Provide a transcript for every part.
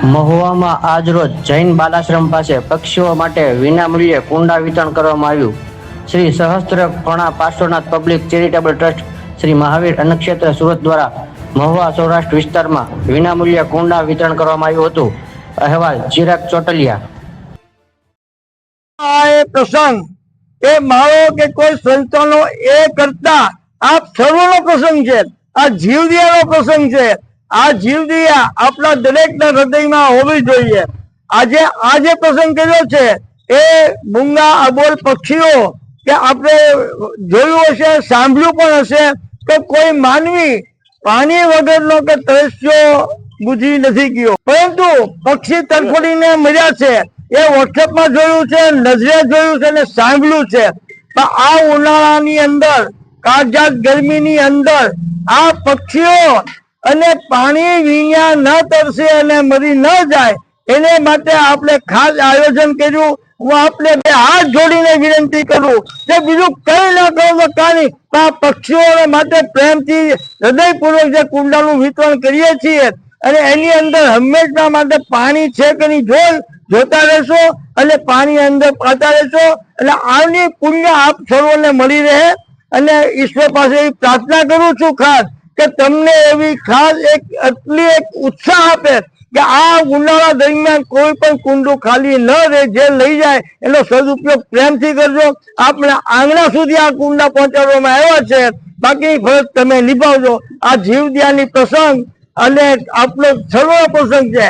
મહુવામાં આજરોજ જૈન બાલાશ્રમ પાસે પક્ષીઓ માટે વિનામૂલ્યે કુંડા વિતરણ કરવામાં આવ્યું। Shri Sahastraphana Parshvanath public charitable trust Shri Mahavir Annakshetra Surat દ્વારા મહુવા સૌરાષ્ટ્ર વિસ્તારમાં વિનામૂલ્યે કુંડા વિતરણ કરવામાં આવ્યું હતું। અહેવાલ ચિરાગ ચોટલિયા। આ પ્રસંગ એ મારો કે કોઈ સંતોનો એ કરતા આપ સર્વનો પ્રસંગ છે। આ જીવદિયાનો પ્રસંગ છે। આ જીવદિયા આપણા દરેકના હૃદયમાં હોવી જોઈએ। આજે પ્રસંગ કર્યો છે એ મૂંગા અબોલ પક્ષીઓ કે આપણે જોયું હશે, સાંભળ્યું પણ હશે કે કોઈ માનવી પાણી વગરનો કે તરસ્યો બુજી નથી ગયો, પરંતુ પક્ષી તડફડીને મર્યા છે। એ વોટ્સએપમાં જોયું છે, નજરે જોયું છે અને સાંભળ્યું છે। પણ આ ઉનાળાની અંદર, કાળઝાળ ગરમીની અંદર આ પક્ષીઓ અને પાણી વિના ન તરસે અને મરી ન જાય એને માટે આપણે ખાસ આયોજન કર્યું। હું આપણે બે હાથ જોડીને વિનંતી કરું કે બીજું કઈ ના કહું તો કાંઈ, આ પક્ષીઓ માટે પ્રેમથી હૃદયપૂર્વક જે કુંડાનું વિતરણ કરીએ છીએ અને એની અંદર હંમેશા માટે પાણી છે કે નહીં જોતા રહેશો અને પાણી અંદર પાતા રહેશો એટલે આની પુણ્ય આપ સર્વોને મળી રહે। અને ઈશ્વર પાસે એવી પ્રાર્થના કરું છું ખાસ કે તમને એવી ખાસ એટલી એક ઉત્સાહ આપે કે આ ઉનાળા દરમિયાન કોઈ પણ કુંડું ખાલી ન રહે, જે લઈ જાય એનો સદુપયોગ પ્રેમથી કરજો। આપણે આંગણા સુધી આ કુંડા પહોંચાડવામાં આવ્યા છે, બાકી ફરજ તમે નિભાવજો। આ જીવદયાની પ્રસંગ અને આપણો સર્વ પ્રસંગ છે।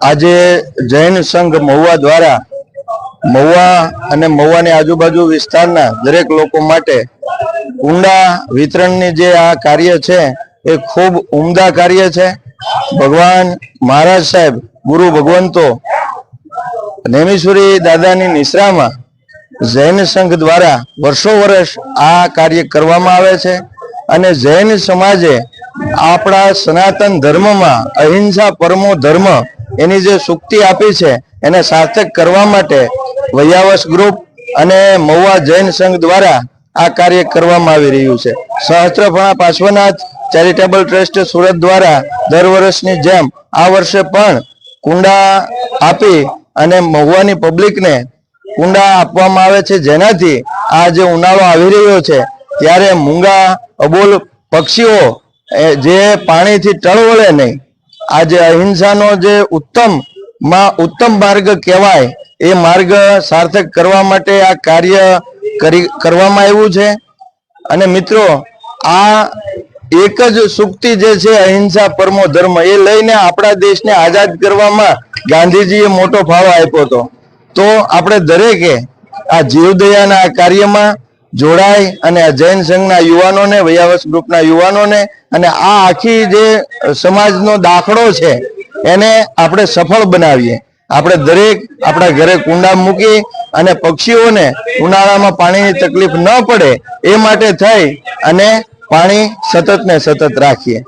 આજે જૈન સંઘ મહુવા દ્વારા મહુવા અને મહુવાની આજુબાજુ વિસ્તારના દરેક લોકો માટે કુંડા વિતરણની જે આ કાર્ય છે એ ખૂબ ઉમદા કાર્ય છે। ભગવાન મહારાજ સાહેબ ગુરુ ભગવંતો નેમિશ્વરી દાદાની નિશ્રામાં જૈન સંઘ દ્વારા વર્ષો વર્ષ આ કાર્ય કરવામાં આવે છે અને જૈન સમાજે આપણા સનાતન ધર્મમાં અહિંસા પરમો ધર્મ એની જે સુક્તિ આપી છે એને સાર્થક કરવા માટે વૈયાવસ ગ્રુપ અને મહુવા જૈન સંઘ દ્વારા આ કાર્ય કરવામાં આવી રહ્યું છે। સહસ્ત્રફણા પાર્શ્વનાથ ચેરિટેબલ ટ્રસ્ટ સુરત દ્વારા દર વર્ષની જેમ આ વર્ષે પણ કુંડા આપી અને મહુવાની પબ્લિકને કુંડા આપવામાં આવે છે, જેનાથી આ જે ઉનાળો આવી રહ્યો છે ત્યારે મૂંગા અબોલ પક્ષીઓ જે પાણીથી ટળવળે નહીં, આ જે અહિંસાનો જે ઉત્તમ માર્ગ કહેવાય એ માર્ગ સાર્થક કરવા માટે આ કાર્ય કરવામાં આવ્યું છે। અને મિત્રો, આ એક જ સુક્તિ જે છે અહિંસા પરમો ધર્મ, એ લઈને આપણા દેશને આઝાદ કરવામાં ગાંધીજીએ મોટો ફાળો આપ્યો હતો। તો આપણે દરેકે આ જીવદયાના આ કાર્યમાં જોડાય અને આ જૈન સંઘના યુવાનોને, વૈયાવસ ગ્રુપના યુવાનોને અને આ આખી જે સમાજનો દાખલો છે એને આપણે સફળ બનાવીએ। આપણે દરેક આપણા ઘરે કુંડા મૂકી અને પક્ષીઓને ઉનાળામાં પાણીની તકલીફ ન પડે એ માટે થઈ અને પાણી સતત ને સતત રાખીએ।